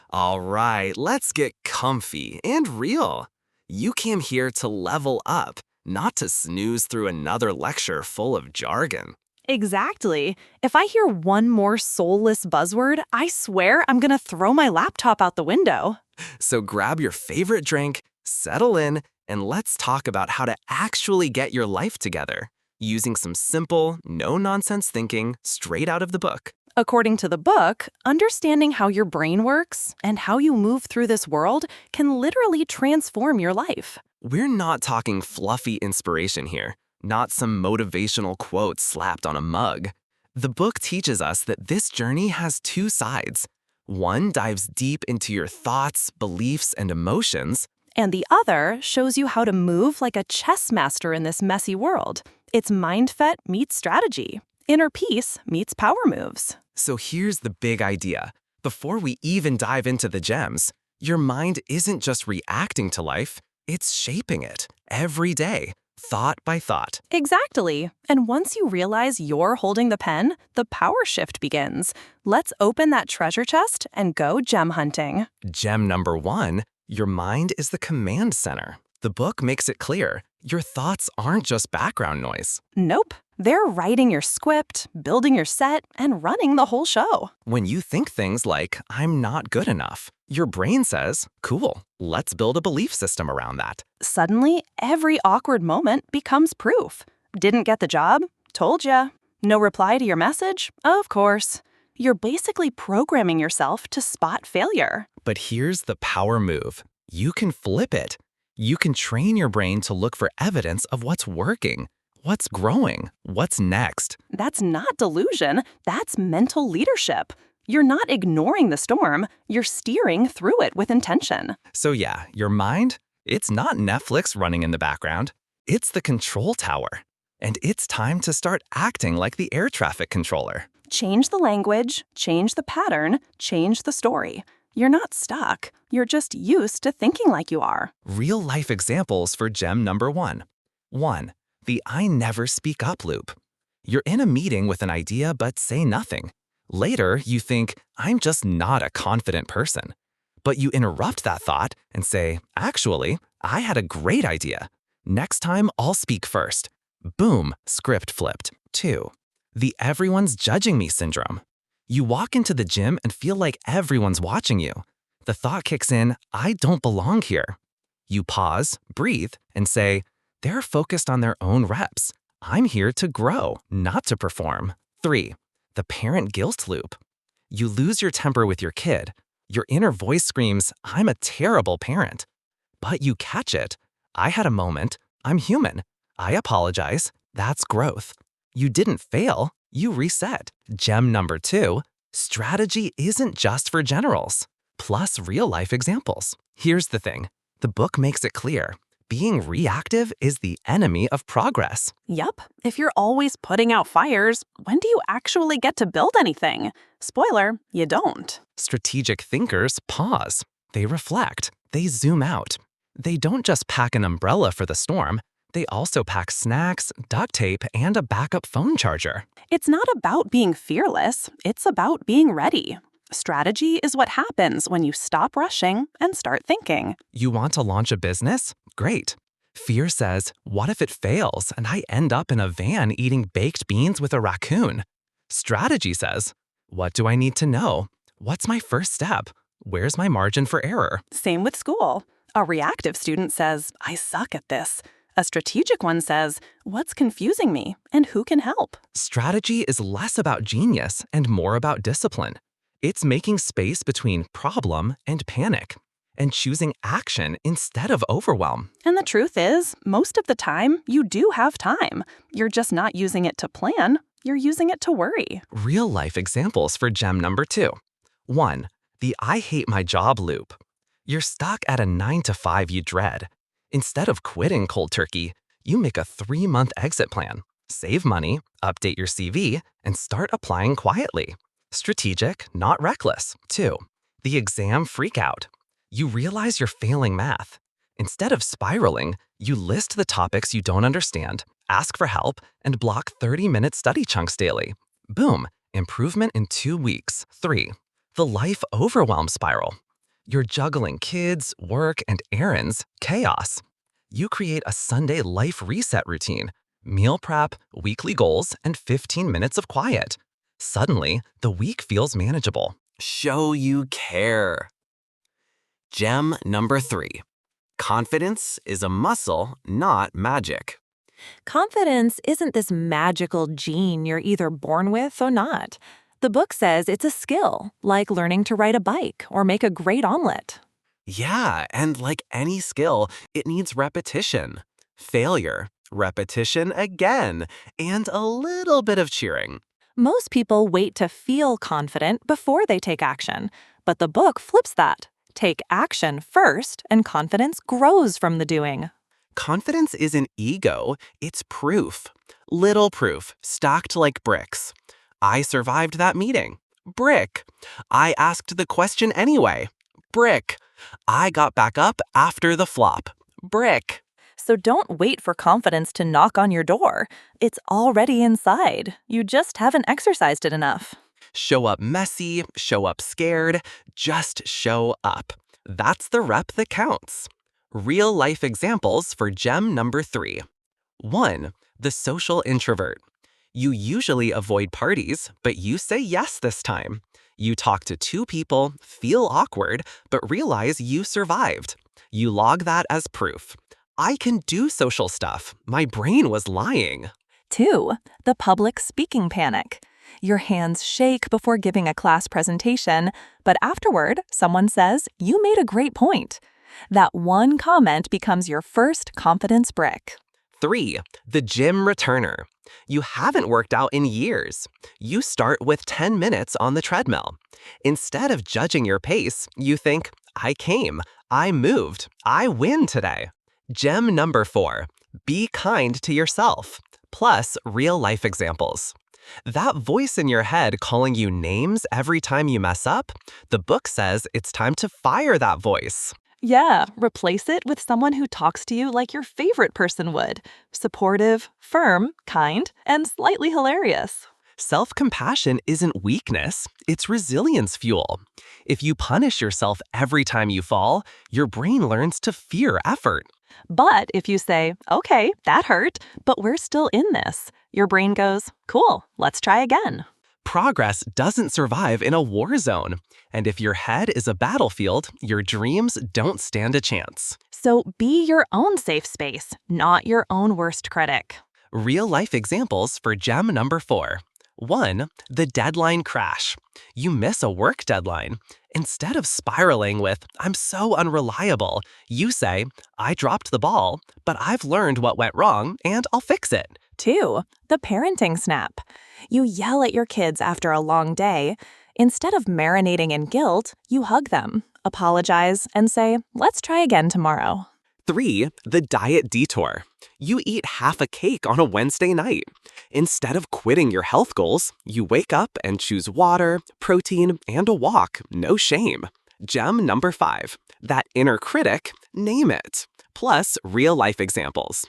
All right, let's get comfy and real. You came here to level up, not to snooze through another lecture full of jargon. Exactly. If I hear one more soulless buzzword, I swear I'm gonna throw my laptop out the window. So grab your favorite drink, settle in, and let's talk about how to actually get your life together using some simple, no nonsense thinking straight out of the book. According to the book, understanding how your brain works and how you move through this world can literally transform your life. We're not talking fluffy inspiration here, not some motivational quote slapped on a mug. The book teaches us that this journey has two sides. One dives deep into your thoughts, beliefs, and emotions, And the other shows you how to move like a chess master in this messy world. It's mindset meets strategy. Inner peace meets power moves. so here's the big idea. Before we even dive into the gems, your mind isn't just reacting to life, it's shaping it every day, thought by thought. Exactly. And once you realize you're holding the pen, the power shift begins. Let's open that treasure chest and go gem hunting. Gem number one, your mind is the command center. The book makes it clear your thoughts aren't just background noise. Nope. They're writing your script, building your set, and running the whole show. When you think things like, I'm not good enough, your brain says, cool, let's build a belief system around that. Suddenly, every awkward moment becomes proof. Didn't get the job? Told ya. No reply to your message? Of course. You're basically programming yourself to spot failure. But here's the power move. You can flip it. You can train your brain to look for evidence of what's working, what's growing, what's next. That's not delusion, that's mental leadership. You're not ignoring the storm, you're steering through it with intention. So yeah, your mind, it's not Netflix running in the background. It's the control tower. And it's time to start acting like the air traffic controller. Change the language, change the pattern, change the story. You're not stuck. You're just used to thinking like you are. Real life examples for gem number one. 1. The I never speak up loop. You're in a meeting with an idea but say nothing. Later, you think, I'm just not a confident person. But you interrupt that thought and say, actually, I had a great idea. Next time, I'll speak first. Boom, script flipped. 2. The everyone's judging me syndrome. You walk into the gym and feel like everyone's watching you. The thought kicks in, I don't belong here. You pause, breathe, and say, they're focused on their own reps. I'm here to grow, not to perform. 3. The parent guilt loop. You lose your temper with your kid. Your inner voice screams, I'm a terrible parent. But you catch it. I had a moment. I'm human. I apologize. That's growth. You didn't fail. You reset. Gem number 2, strategy isn't just for generals. Plus real-life examples. Here's the thing. The book makes it clear. Being reactive is the enemy of progress. Yup, if you're always putting out fires, when do you actually get to build anything? Spoiler, you don't. Strategic thinkers pause. They reflect. They zoom out. They don't just pack an umbrella for the storm. They also pack snacks, duct tape, and a backup phone charger. It's not about being fearless, it's about being ready. Strategy is what happens when you stop rushing and start thinking. You want to launch a business? Great. Fear says, what if it fails and I end up in a van eating baked beans with a raccoon? Strategy says, what do I need to know? What's my first step? Where's my margin for error? Same with school. A reactive student says, I suck at this. A strategic one says, what's confusing me and who can help? Strategy is less about genius and more about discipline. It's making space between problem and panic, and choosing action instead of overwhelm. And the truth is, most of the time, you do have time. You're just not using it to plan, you're using it to worry. Real-life examples for gem number 2. 1. The I hate my job loop. You're stuck at a 9-to-5 you dread. Instead of quitting cold turkey, you make a 3-month exit plan. Save money, update your CV, and start applying quietly. Strategic, not reckless. 2. The exam freakout. You realize you're failing math. Instead of spiraling, you list the topics you don't understand, ask for help, and block 30-minute study chunks daily. Boom, improvement in 2 weeks. 3. The life overwhelm spiral. You're juggling kids, work, and errands, chaos. You create a Sunday life reset routine, meal prep, weekly goals, and 15 minutes of quiet. Suddenly, the week feels manageable. Show you care. Gem number 3. Confidence is a muscle, not magic. Confidence isn't this magical gene you're either born with or not. The book says it's a skill, like learning to ride a bike or make a great omelet. Yeah, and like any skill, it needs repetition. Failure, repetition again, and a little bit of cheering. Most people wait to feel confident before they take action, but the book flips that. Take action first, and confidence grows from the doing. Confidence isn't ego, it's proof. Little proof, stacked like bricks. I survived that meeting. Brick. I asked the question anyway. Brick. I got back up after the flop. Brick. So don't wait for confidence to knock on your door. It's already inside. You just haven't exercised it enough. Show up messy, show up scared, just show up. That's the rep that counts. Real life examples for gem number 3. 1. The social introvert. You usually avoid parties, but you say yes this time. You talk to 2 people, feel awkward, but realize you survived. You log that as proof. I can do social stuff. My brain was lying. 2. The public speaking panic. Your hands shake before giving a class presentation, but afterward, someone says, "You made a great point." That one comment becomes your first confidence brick. 3. The gym returner. You haven't worked out in years. You start with 10 minutes on the treadmill. Instead of judging your pace, you think, I came, I moved, I win today. Gem number 4. Be kind to yourself. Plus real life examples. That voice in your head calling you names every time you mess up, the book says it's time to fire that voice. Yeah, replace it with someone who talks to you like your favorite person would. Supportive, firm, kind, and slightly hilarious. Self-compassion isn't weakness, it's resilience fuel. If you punish yourself every time you fall, your brain learns to fear effort. But if you say, "Okay, that hurt, but we're still in this," your brain goes, "Cool, let's try again." Progress doesn't survive in a war zone. And if your head is a battlefield, your dreams don't stand a chance. So be your own safe space, not your own worst critic. Real life examples for gem number 4. 1. The deadline crash. You miss a work deadline. Instead of spiraling with, I'm so unreliable, you say, I dropped the ball, but I've learned what went wrong and I'll fix it. 2. The parenting snap. You yell at your kids after a long day. Instead of marinating in guilt, you hug them, apologize, and say, let's try again tomorrow. 3. The diet detour. You eat half a cake on a Wednesday night. Instead of quitting your health goals, you wake up and choose water, protein, and a walk, no shame. Gem number 5. That inner critic, name it. Plus real life examples.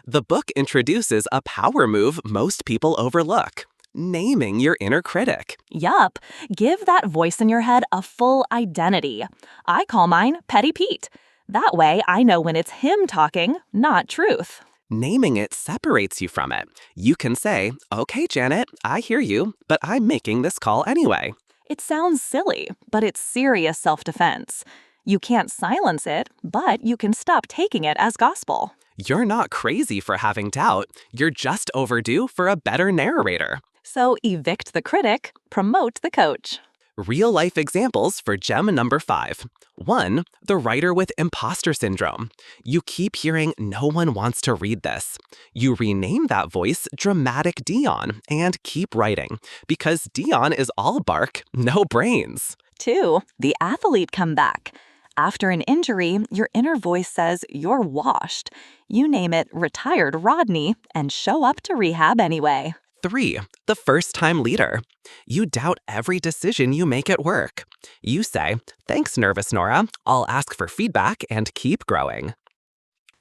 The book introduces a power move most people overlook. Naming your inner critic. Yup, give that voice in your head a full identity. I call mine Petty Pete. That way I know when it's him talking, not truth. Naming it separates you from it. You can say, okay, Janet, I hear you, but I'm making this call anyway. It sounds silly, but it's serious self-defense. You can't silence it, but you can stop taking it as gospel. You're not crazy for having doubt. You're just overdue for a better narrator. So evict the critic, promote the coach. Real life examples for gem number 5. 1. The writer with imposter syndrome. You keep hearing no one wants to read this. You rename that voice Dramatic Dion and keep writing because Dion is all bark, no brains. 2. The athlete comeback. After an injury, your inner voice says you're washed. You name it Retired Rodney and show up to rehab anyway. 3. The first-time leader. You doubt every decision you make at work. You say, thanks, nervous Nora. I'll ask for feedback and keep growing.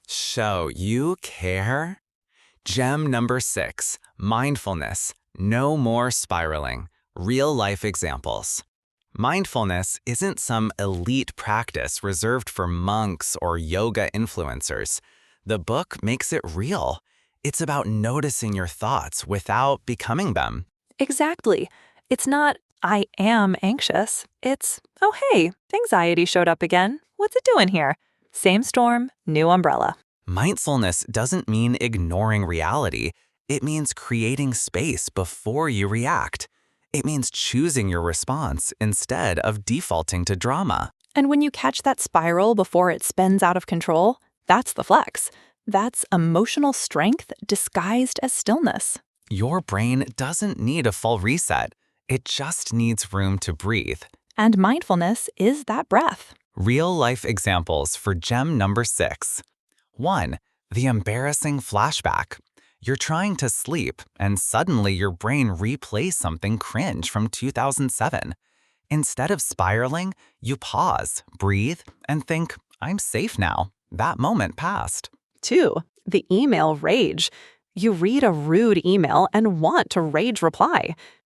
Show you care? Gem number 6. Mindfulness. No more spiraling. Real life examples. Mindfulness isn't some elite practice reserved for monks or yoga influencers. The book makes it real. It's about noticing your thoughts without becoming them. Exactly. It's not, I am anxious. It's, oh hey, anxiety showed up again. What's it doing here? Same storm, new umbrella. Mindfulness doesn't mean ignoring reality. It means creating space before you react. It means choosing your response instead of defaulting to drama. And when you catch that spiral before it spins out of control, that's the flex. That's emotional strength disguised as stillness. Your brain doesn't need a full reset. It just needs room to breathe. And mindfulness is that breath. Real-life examples for gem number 6. 1. The embarrassing flashback. You're trying to sleep, and suddenly your brain replays something cringe from 2007. Instead of spiraling, you pause, breathe, and think, I'm safe now. That moment passed. 2. The email rage. You read a rude email and want to rage reply.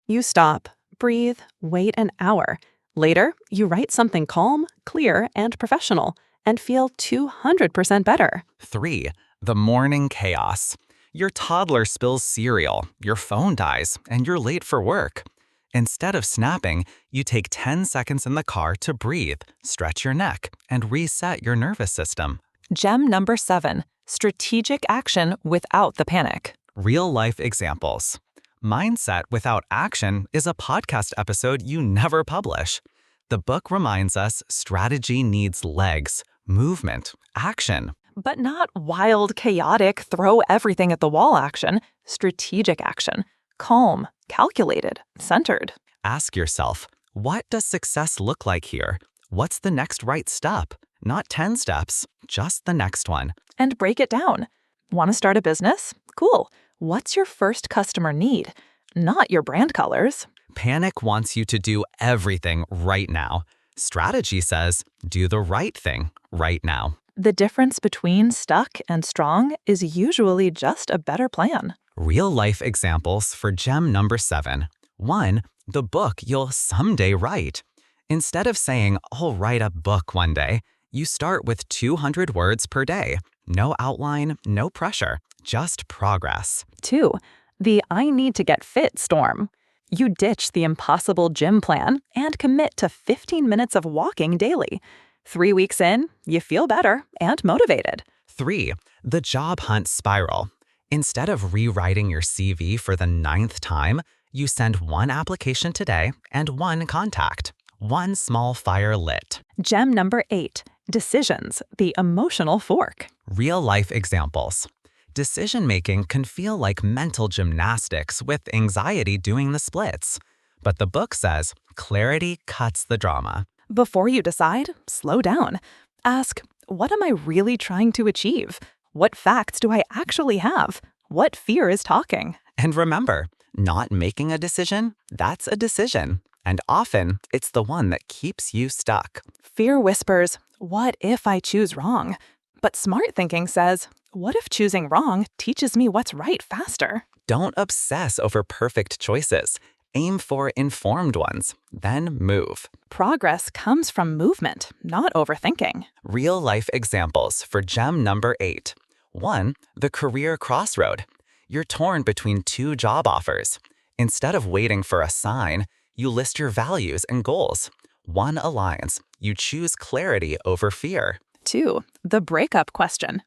You stop, breathe, wait an hour. Later, you write something calm, clear, and professional, and feel 200% better. 3. The morning chaos. Your toddler spills cereal, your phone dies, and you're late for work. Instead of snapping, you take 10 seconds in the car to breathe, stretch your neck, and reset your nervous system. Gem number 7, strategic action without the panic. Real-life examples. Mindset Without Action is a podcast episode you never publish. The book reminds us strategy needs legs, movement, action. But not wild, chaotic, throw everything at the wall action. Strategic action. Calm, calculated, centered. Ask yourself, what does success look like here? What's the next right step? Not 10 steps, just the next one. And break it down. Want to start a business? Cool. What's your first customer need? Not your brand colors. Panic wants you to do everything right now. Strategy says, do the right thing right now. The difference between stuck and strong is usually just a better plan. Real-life examples for gem number 7. 1. The book you'll someday write. Instead of saying, I'll write a book one day, you start with 200 words per day. No outline, no pressure, just progress. 2. The I need to get fit storm. You ditch the impossible gym plan and commit to 15 minutes of walking daily. 3 weeks in, you feel better and motivated. 3. The job hunt spiral. Instead of rewriting your CV for the 9th time, you send one application today and one contact. One small fire lit. Gem number 8, decisions, the emotional fork. Real-life examples. Decision-making can feel like mental gymnastics with anxiety doing the splits. But the book says, clarity cuts the drama. Before you decide, slow down. Ask, what am I really trying to achieve? What facts do I actually have? What fear is talking? And remember, not making a decision, that's a decision. And often, it's the one that keeps you stuck. Fear whispers, what if I choose wrong? But smart thinking says, what if choosing wrong teaches me what's right faster? Don't obsess over perfect choices. Aim for informed ones, then move. Progress comes from movement, not overthinking. Real-life examples for gem number 8. 1. The career crossroad. You're torn between 2 job offers. Instead of waiting for a sign, you list your values and goals. One aligns. You choose clarity over fear. 2. The breakup question.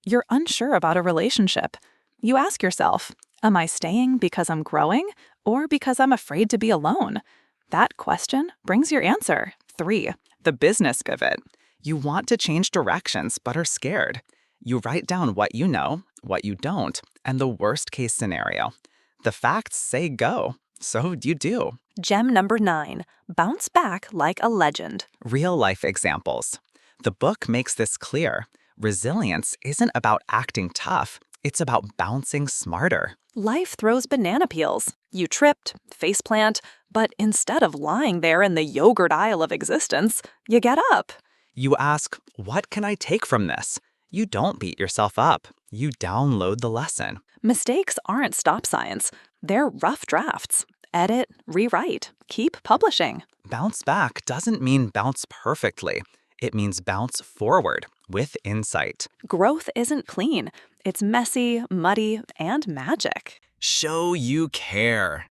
You're unsure about a relationship. You ask yourself, am I staying because I'm growing or because I'm afraid to be alone? That question brings your answer. 3. The business pivot. You want to change directions but are scared. You write down what you know, what you don't, and the worst-case scenario. The facts say go, so you do. Gem number 9. Bounce back like a legend. Real-life examples. The book makes this clear. Resilience isn't about acting tough. It's about bouncing smarter. Life throws banana peels. You tripped, faceplant, but instead of lying there in the yogurt aisle of existence, you get up. You ask, what can I take from this? You don't beat yourself up. You download the lesson. Mistakes aren't stop signs. They're rough drafts. Edit, rewrite, keep publishing. Bounce back doesn't mean bounce perfectly. It means bounce forward with insight. Growth isn't clean. It's messy, muddy, and magic. Show you care.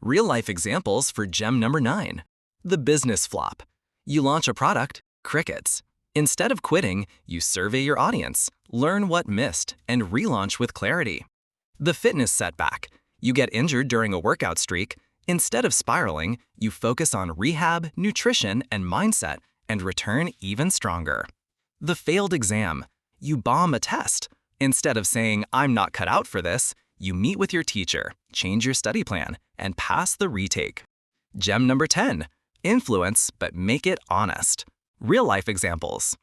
Real-life examples for gem number 9. The business flop. You launch a product, crickets. Instead of quitting, you survey your audience, learn what missed, and relaunch with clarity. The fitness setback. You get injured during a workout streak. Instead of spiraling, you focus on rehab, nutrition, and mindset, and return even stronger. The failed exam. You bomb a test. Instead of saying, "I'm not cut out for this," you meet with your teacher, change your study plan, and pass the retake. Gem number 10. Influence, but make it honest. Real-life examples.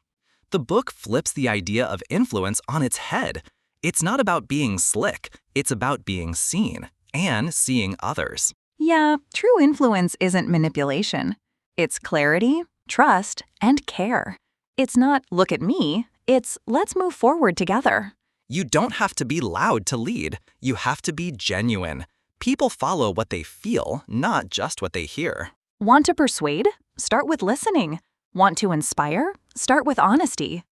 The book flips the idea of influence on its head. It's not about being slick, it's about being seen and seeing others. Yeah, true influence isn't manipulation. It's clarity, trust, and care. It's not, "Look at me," it's, "Let's move forward together." You don't have to be loud to lead. You have to be genuine. People follow what they feel, not just what they hear. Want to persuade? Start with listening. Want to inspire? Start with honesty.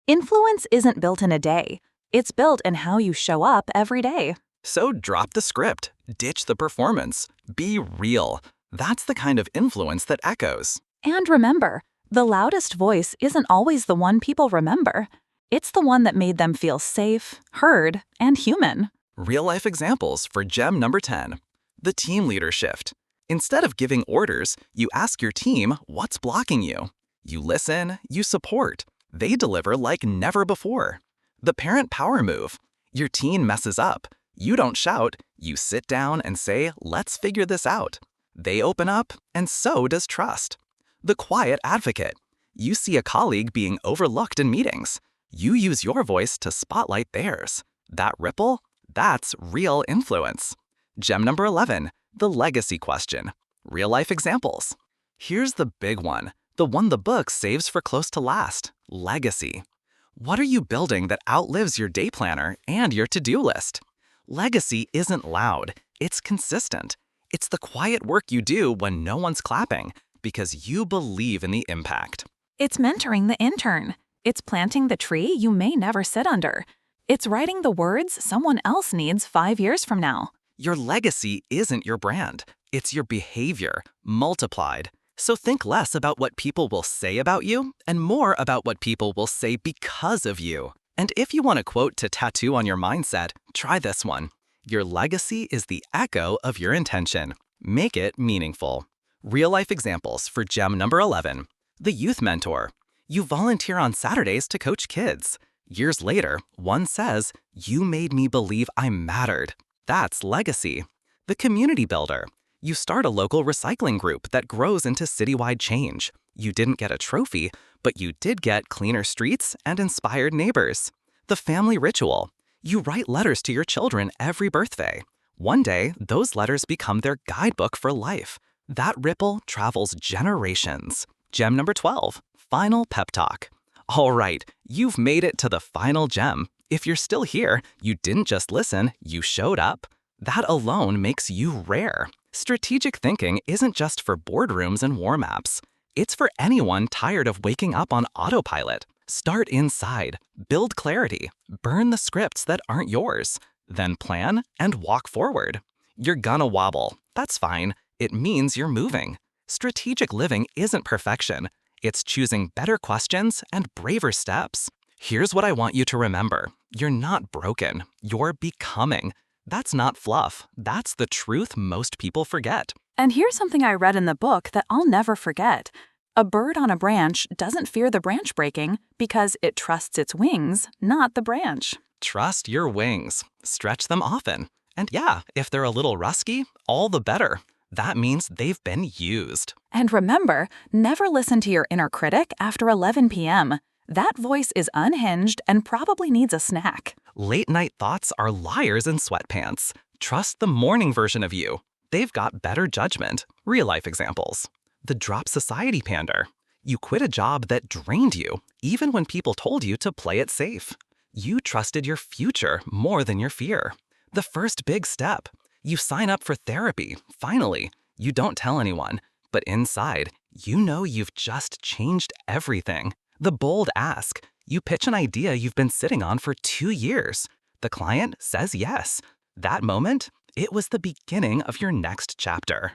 Influence isn't built in a day. It's built in how you show up every day. So drop the script, ditch the performance, be real. That's the kind of influence that echoes. And remember, the loudest voice isn't always the one people remember. It's the one that made them feel safe, heard, and human. Real-life examples for gem number 10. The team leader shift. Instead of giving orders, you ask your team what's blocking you. You listen, you support. They deliver like never before. The parent power move. Your teen messes up. You don't shout, you sit down and say, "Let's figure this out." They open up, and so does trust. The quiet advocate. You see a colleague being overlooked in meetings. You use your voice to spotlight theirs. That ripple? That's real influence. Gem number 11, the legacy question. Real-life examples. Here's the big one, the one the book saves for close to last, legacy. What are you building that outlives your day planner and your to-do list? Legacy isn't loud, it's consistent. It's the quiet work you do when no one's clapping, because you believe in the impact. It's mentoring the intern. It's planting the tree you may never sit under. It's writing the words someone else needs 5 years from now. Your legacy isn't your brand, it's your behavior, multiplied. So think less about what people will say about you and more about what people will say because of you. And if you want a quote to tattoo on your mindset, try this one. Your legacy is the echo of your intention. Make it meaningful. Real-life examples for gem number 11. The youth mentor. You volunteer on Saturdays to coach kids. Years later, one says, "You made me believe I mattered." That's legacy. The community builder. You start a local recycling group that grows into citywide change. You didn't get a trophy, but you did get cleaner streets and inspired neighbors. The family ritual. You write letters to your children every birthday. One day, those letters become their guidebook for life. That ripple travels generations. Gem number 12, final pep talk. All right, you've made it to the final gem. If you're still here, you didn't just listen, you showed up. That alone makes you rare. Strategic thinking isn't just for boardrooms and warm apps. It's for anyone tired of waking up on autopilot. Start inside, build clarity, burn the scripts that aren't yours, then plan and walk forward. You're gonna wobble. That's fine. It means you're moving. Strategic living isn't perfection. It's choosing better questions and braver steps. Here's what I want you to remember. You're not broken. You're becoming. That's not fluff. That's the truth most people forget. And here's something I read in the book that I'll never forget. A bird on a branch doesn't fear the branch breaking because it trusts its wings, not the branch. Trust your wings. Stretch them often. And yeah, if they're a little rusky, all the better. That means they've been used. And remember, never listen to your inner critic after 11 p.m. That voice is unhinged and probably needs a snack. Late-night thoughts are liars in sweatpants. Trust the morning version of you. They've got better judgment. Real-life examples. The drop society pander. You quit a job that drained you, even when people told you to play it safe. You trusted your future more than your fear. The first big step. You sign up for therapy, finally. You don't tell anyone, but inside, you know you've just changed everything. The bold ask. You pitch an idea you've been sitting on for 2 years. The client says yes. That moment, it was the beginning of your next chapter.